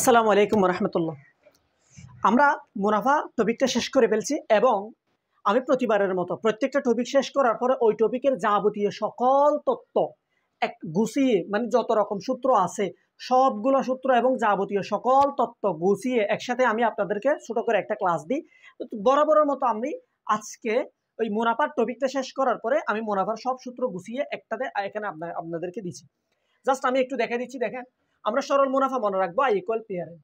আসসালামু আলাইকুম রহমতুল্লাহ। আমরা মুনাফা টপিকটা শেষ করে ফেলছি এবং আমি প্রতিবারের মতো প্রত্যেকটা টপিক শেষ করার পরে ওই টপিকের যাবতীয় সকল তথ্য এক গুছিয়ে মানে যত রকম সূত্র আছে সবগুলো সূত্র এবং যাবতীয় সকল তথ্য গুছিয়ে একসাথে আমি আপনাদেরকে ছোট করে একটা ক্লাস দিই। বরাবরের মতো আমি আজকে ওই মুনাফার টপিকটা শেষ করার পরে আমি মুনাফার সব সূত্র গুছিয়ে একটাতে এখানে আপনাদেরকে দিচ্ছি। জাস্ট আমি একটু দেখা দিচ্ছি। দেখেন, আমরা সরল মুনাফা মনে রাখবো I equal P R N.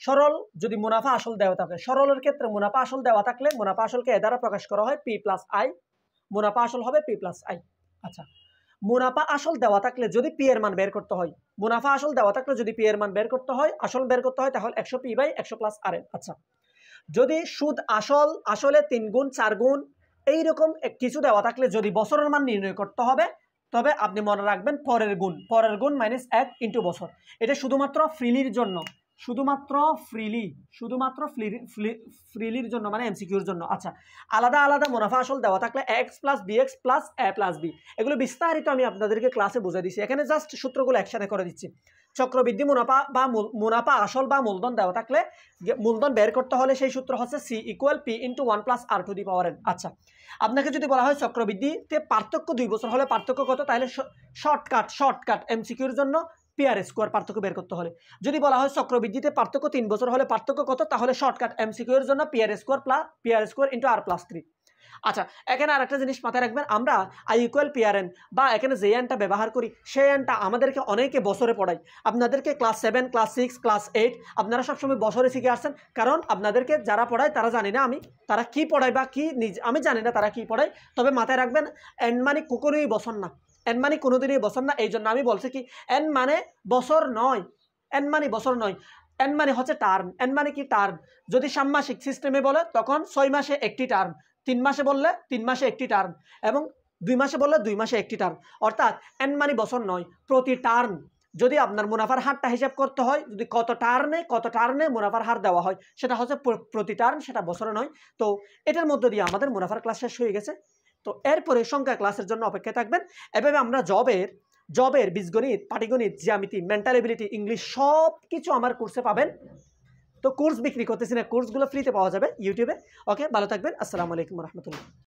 সরল যদি মুনাফা আসল দেওয়া থাকে, সরলের ক্ষেত্রে মুনাফা আসল দেওয়া থাকলে মুনাফা আসলকে এ দ্বারা প্রকাশ করা হয় পি প্লাস আই। মুনাফা আসল হবে পি প্লাস আই। আচ্ছা, মুনাফা আসল দেওয়া থাকলে যদি পি এর মান বের করতে হয়, মুনাফা আসল দেওয়া থাকলে যদি পি এর মান বের করতে হয়, আসল বের করতে হয়, তাহলে 100 P by 100 plus R N. আচ্ছা, যদি সুদ আসল আসলে 3 গুণ 4 গুণ এইরকম কিছু দেওয়া থাকলে যদি বছরের মান নির্ণয় করতে হবে, তবে আপনি মনে রাখবেন পরের গুণ মাইনাস 1 ইন্টু বছর। এটা শুধুমাত্র ফ্রিলির জন্য, শুধুমাত্র ফ্রিলির জন্য, মানে এমসিকিউর জন্য। আচ্ছা, আলাদা আলাদা মুনাফা আসল দেওয়া থাকলে এক্স প্লাস বিএক্স প্লাস এ প্লাস বি, এগুলো বিস্তারিত আমি আপনাদেরকে ক্লাসে বুঝিয়ে দিচ্ছি। এখানে জাস্ট সূত্রগুলো একসাথে করে দিচ্ছি। চক্রবৃদ্ধি মুনাফা বা মুনাফা আসল বা মূলধন দেওয়া থাকলে মূলধন বের করতে হলে সেই সূত্র হচ্ছে C equal P into 1 plus R to the power N. আচ্ছা, আপনাকে যদি বলা হয় চক্রবৃদ্ধিতে পার্থক্য 2 বছর হলে পার্থক্য কত, তাহলে শর্টকাট এমসিকিউর জন্য পি আর স্কোয়ার পার্থক্য বের করতে হলে। যদি বলা হয় চক্রবৃদ্ধিতে পার্থক্য 3 বছর হলে পার্থক্য কত, তাহলে শর্টকাট এমসিকিউর জন্য P R square into R plus 3। আচ্ছা, এখানে আরেকটা জিনিস মাথায় রাখবেন, আমরা I equal P R N বা এখানে যে এনটা ব্যবহার করি সেই এনটা আমাদেরকে অনেকে বছরে পড়ায়। আপনাদেরকে ক্লাস 7, ক্লাস 6, ক্লাস 8 আপনারা সবসময় বছরে শিখে আসছেন, কারণ আপনাদেরকে যারা পড়ায় তারা জানি না তারা কি পড়ায় বা কি আমি জানি না তারা কি পড়ায়। তবে মাথায় রাখবেন, এন মানে কখনোই বছর না, এন মানে কোনোদিনই বছর না। এই জন্য আমি বলছি কি, এন মানে বছর নয়, এন মানে বছর নয়, এন মানে হচ্ছে টার্ম। এন মানে কি, টার্ম। যদি ষান্মাসিক সিস্টেমে বলে তখন 6 মাসে একটি টার্ম, 3 মাসে বললে 3 মাসে একটি টার্ম, এবং 2 মাসে বললে 2 মাসে একটি টার্ম। অর্থাৎ এন মানে বছর নয়, প্রতি টার্ম। যদি আপনার মুনাফার হারটা হিসাব করতে হয়, যদি কত টার্নে মুনাফার হার দেওয়া হয়, সেটা হচ্ছে প্রতি টার্ম, সেটা বছরে নয়। তো এটার মধ্য দিয়ে আমাদের মুনাফার ক্লাস শেষ হয়ে গেছে। তো এরপরে সংখ্যা ক্লাসের জন্য অপেক্ষায় থাকবেন। এভাবে আমরা জবের বীজগণিত, পাটিগণিত, জ্যামিতি, মেন্টাল এবিলিটি, ইংলিশ সব কিছু আমার কোর্সে পাবেন। তো কোর্স বিক্রি করতেছি না, কোর্সগুলো ফ্রিতে পাওয়া যাবে ইউটিউবে। ওকে, ভালো থাকবেন। আসসালামু আলাইকুম রহমতুল্লাহ।